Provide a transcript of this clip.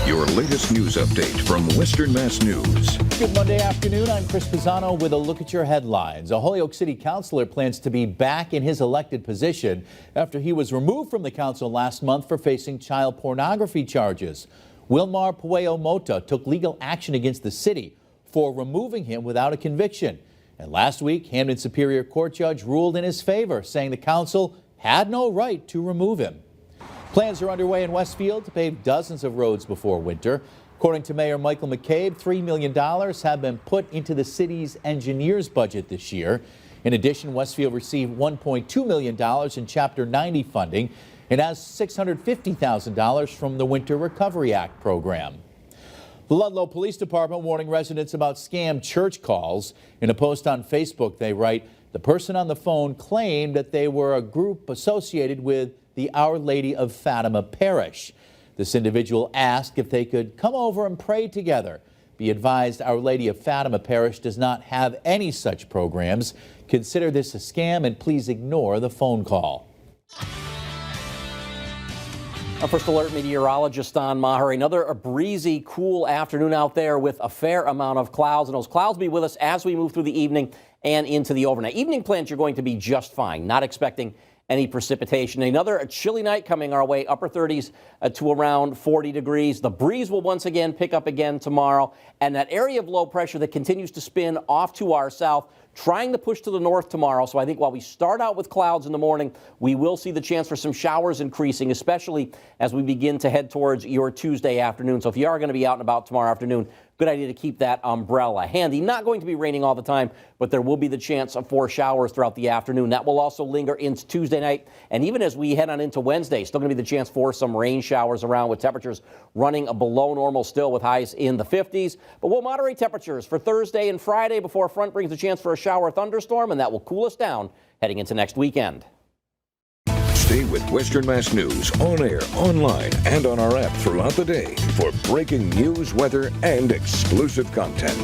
Your latest news update from Western Mass News. Good Monday afternoon. I'm Chris Pisano with a look at your headlines. A Holyoke City councilor plans to be back in his elected position after he was removed from the council last month for facing child pornography charges. Wilmar Pueo Mota took legal action against the city for removing him without a conviction. And last week, Hamden Superior Court judge ruled in his favor, saying the council had no right to remove him. Plans are underway in Westfield to pave dozens of roads before winter. According to Mayor Michael McCabe, $3 million have been put into the city's engineers budget this year. In addition, Westfield received $1.2 million in Chapter 90 funding and has $650,000 from the Winter Recovery Act program. The Ludlow Police Department warning residents about scam church calls. In a post on Facebook, they write, the person on the phone claimed that they were a group associated with the Our Lady of Fatima Parish. This individual asked if they could come over and pray together. Be advised, Our Lady of Fatima Parish does not have any such programs. Consider this a scam and please ignore the phone call. Our first alert, meteorologist Don Maher. Another breezy, cool afternoon out there with a fair amount of clouds. And those clouds will be with us as we move through the evening and into the overnight. Evening plans, you're going to be just fine. Not expecting any precipitation. Another chilly night coming our way, upper 30s to around 40 degrees. The breeze will once again pick up again tomorrow. And that area of low pressure that continues to spin off to our south, trying to push to the north tomorrow. So I think while we start out with clouds in the morning, we will see the chance for some showers increasing, especially as we begin to head towards your Tuesday afternoon. So if you are going to be out and about tomorrow afternoon, good idea to keep that umbrella handy. Not going to be raining all the time, but there will be the chance for showers throughout the afternoon. That will also linger into Tuesday night. And even as we head on into Wednesday, still going to be the chance for some rain showers around with temperatures running below normal still with highs in the 50s. But we'll moderate temperatures for Thursday and Friday before a front brings a chance for a shower thunderstorm, and that will cool us down heading into next weekend. Stay with Western Mass News on air, online, and on our app throughout the day for breaking news, weather, and exclusive content.